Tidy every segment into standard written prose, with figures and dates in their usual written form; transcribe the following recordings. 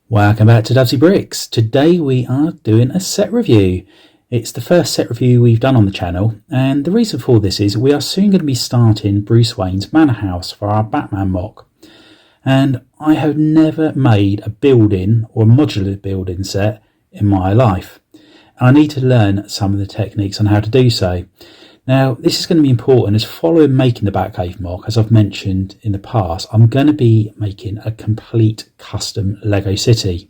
Welcome back to Dovesy Bricks. Today we are doing a set review. It's the first set review we've done on the channel, and the reason for this is we are soon going to be starting Bruce Wayne's Manor House for our Batman mock. And I have never made a building or modular building set in my life. I need to learn some of the techniques on how to do so. Now, this is going to be important as following making the Batcave mock, as I've mentioned in the past, I'm going to be making a complete custom Lego city.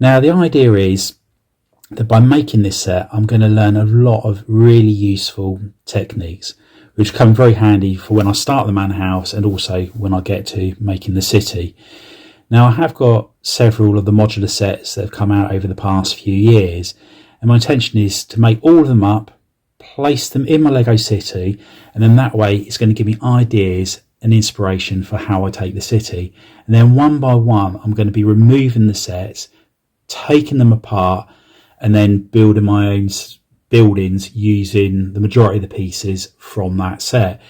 Now, the idea is that by making this set, I'm going to learn a lot of really useful techniques, which come very handy for when I start the manor house and also when I get to making the city. Now, I have got several of the modular sets that have come out over the past few years, and my intention is to make all of them up, place them in my Lego city, and then that way it's going to give me ideas and inspiration for how I take the city. And then one by one I'm going to be removing the sets, taking them apart, and then building my own buildings using the majority of the pieces from that set.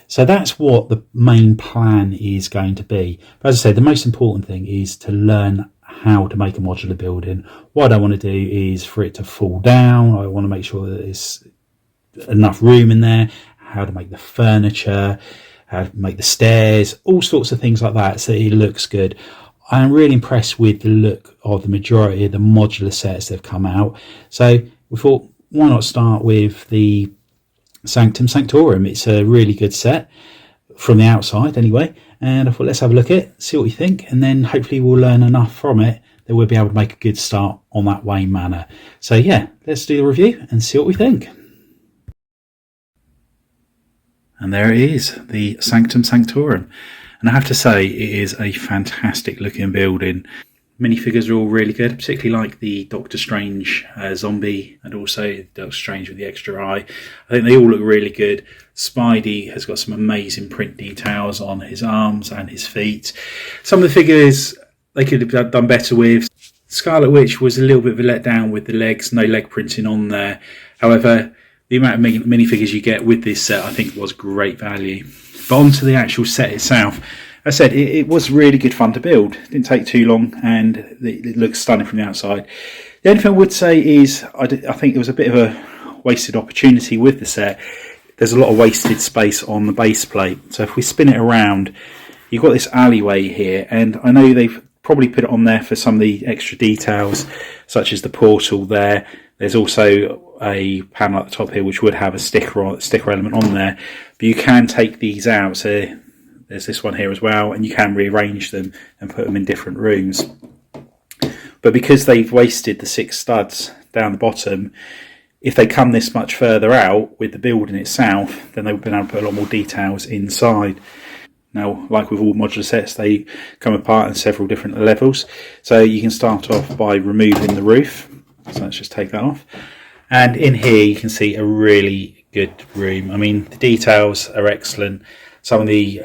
So that's what the main plan is going to be. But as I said, the most important thing is to learn how to make a modular building. What I don't want to do is for it to fall down. I want to make sure that there's enough room in there, how to make the furniture, how to make the stairs, all sorts of things like that so it looks good. I'm really impressed with the look of the majority of the modular sets that have come out. So we thought, why not start with the Sanctum Sanctorum? It's a really good set from the outside anyway, and I thought let's have a look at it, see what we think, and then hopefully we'll learn enough from it that we'll be able to make a good start on that Wayne Manor. So yeah, let's do the review and see what we think. And there it is, the Sanctum Sanctorum. And I have to say, it is a fantastic looking building. Minifigures are all really good, particularly like the Doctor Strange zombie, and also Doctor Strange with the extra eye. I think they all look really good. Spidey has got some amazing print details on his arms and his feet. Some of the figures they could have done better with. Scarlet Witch was a little bit of a letdown with the legs, no leg printing on there. However, the amount of minifigures you get with this set I think was great value. But on to the actual set itself. As I said, it was really good fun to build. It didn't take too long and it looks stunning from the outside. The only thing I would say is I think there was a bit of a wasted opportunity with the set. There's a lot of wasted space on the base plate. So if we spin it around, you've got this alleyway here, and I know they've probably put it on there for some of the extra details, such as the portal there. There's also a panel at the top here which would have a sticker element on there, but you can take these out. So there's this one here as well, and you can rearrange them and put them in different rooms. But because they've wasted the 6 studs down the bottom, if they come this much further out with the building itself, then they've been able to put a lot more details inside. Now, like with all modular sets, they come apart in several different levels. So you can start off by removing the roof. So let's just take that off. And in here you can see a really good room. I mean, the details are excellent. Some of the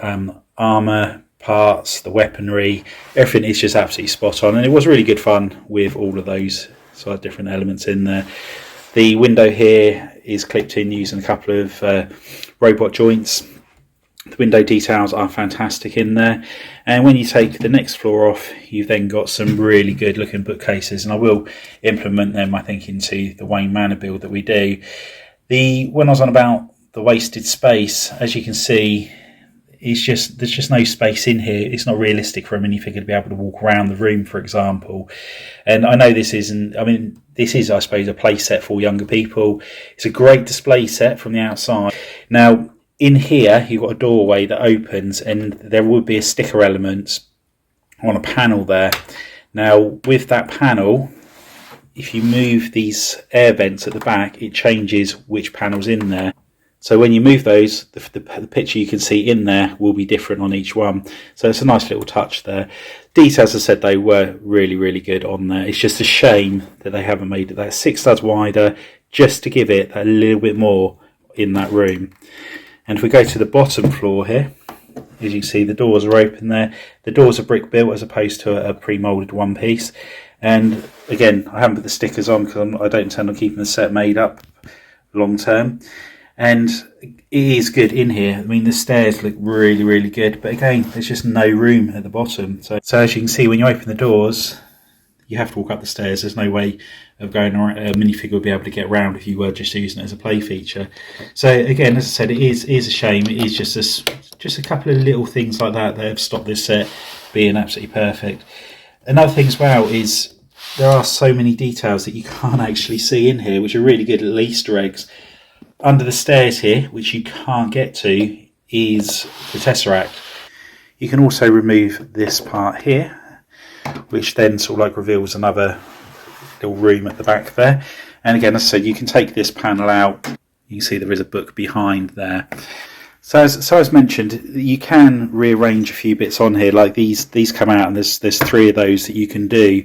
armour parts, the weaponry, everything is just absolutely spot on. And it was really good fun with all of those sort of different elements in there. The window here is clipped in using a couple of robot joints. The window details are fantastic in there, and when you take the next floor off, you've then got some really good looking bookcases, and I will implement them, I think, into the Wayne Manor build that we do. When I was on about the wasted space, as you can see, there's just no space in here. It's not realistic for a minifigure to be able to walk around the room, for example. And I know this isn't, I mean, this is, I suppose, a play set for younger people. It's a great display set from the outside. Now, in here, you've got a doorway that opens, and there would be a sticker element on a panel there. Now, with that panel, if you move these air vents at the back, it changes which panel's in there. So when you move those, the picture you can see in there will be different on each one. So it's a nice little touch there. Details, as I said, they were really, really good on there. It's just a shame that they haven't made it that 6 studs wider, just to give it a little bit more in that room. And if we go to the bottom floor here, as you can see, the doors are open there. The doors are brick built as opposed to a pre-moulded one piece. And again, I haven't put the stickers on because I don't intend on keeping the set made up long term. And it is good in here. I mean, the stairs look really, really good. But again, there's just no room at the bottom. So as you can see, when you open the doors, You have to walk up the stairs. There's no way of going around. A minifigure would be able to get around if you were just using it as a play feature. So again, as I said, it is a shame. It is just a couple of little things like that have stopped this set being absolutely perfect. Another thing as well is there are so many details that you can't actually see in here, which are really good little Easter eggs. Under the stairs here, which you can't get to, is the Tesseract. You can also remove this part here, which then sort of like reveals another little room at the back there. And again, as I said, you can take this panel out. You can see there is a book behind there. So as mentioned, you can rearrange a few bits on here, like these come out, and there's 3 of those that you can do.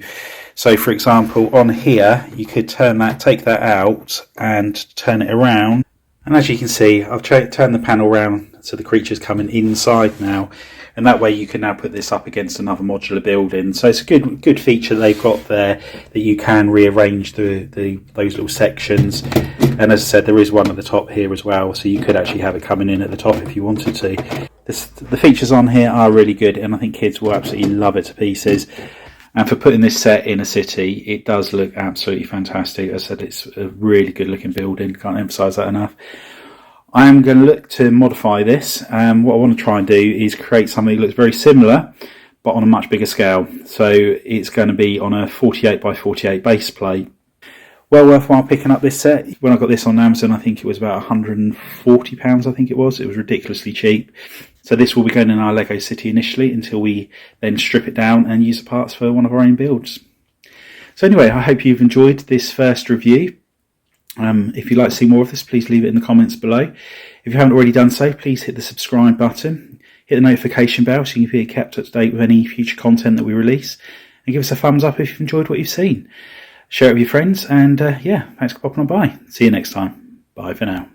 So for example, on here, you could take that out and turn it around. And as you can see, I've turned the panel around so the creature's coming inside now, and that way you can now put this up against another modular building. So it's a good feature they've got there, that you can rearrange those little sections. And as I said, there is one at the top here as well, so you could actually have it coming in at the top if you wanted to. The features on here are really good, and I think kids will absolutely love it to pieces. And for putting this set in a city, it does look absolutely fantastic. As I said, it's a really good looking building. Can't emphasise that enough. I am going to look to modify this. What I want to try and do is create something that looks very similar, but on a much bigger scale. So it's going to be on a 48 by 48 base plate. Well worthwhile picking up this set. When I got this on Amazon, I think it was about £140, I think it was. It was ridiculously cheap. So this will be going in our Lego City initially, until we then strip it down and use the parts for one of our own builds. So anyway, I hope you've enjoyed this first review. If you'd like to see more of this, please leave it in the comments below. If you haven't already done so, please hit the subscribe button, hit the notification bell so you can be kept up to date with any future content that we release, and give us a thumbs up if you've enjoyed what you've seen. Share it with your friends, and yeah, thanks for popping on by. See you next time. Bye for now.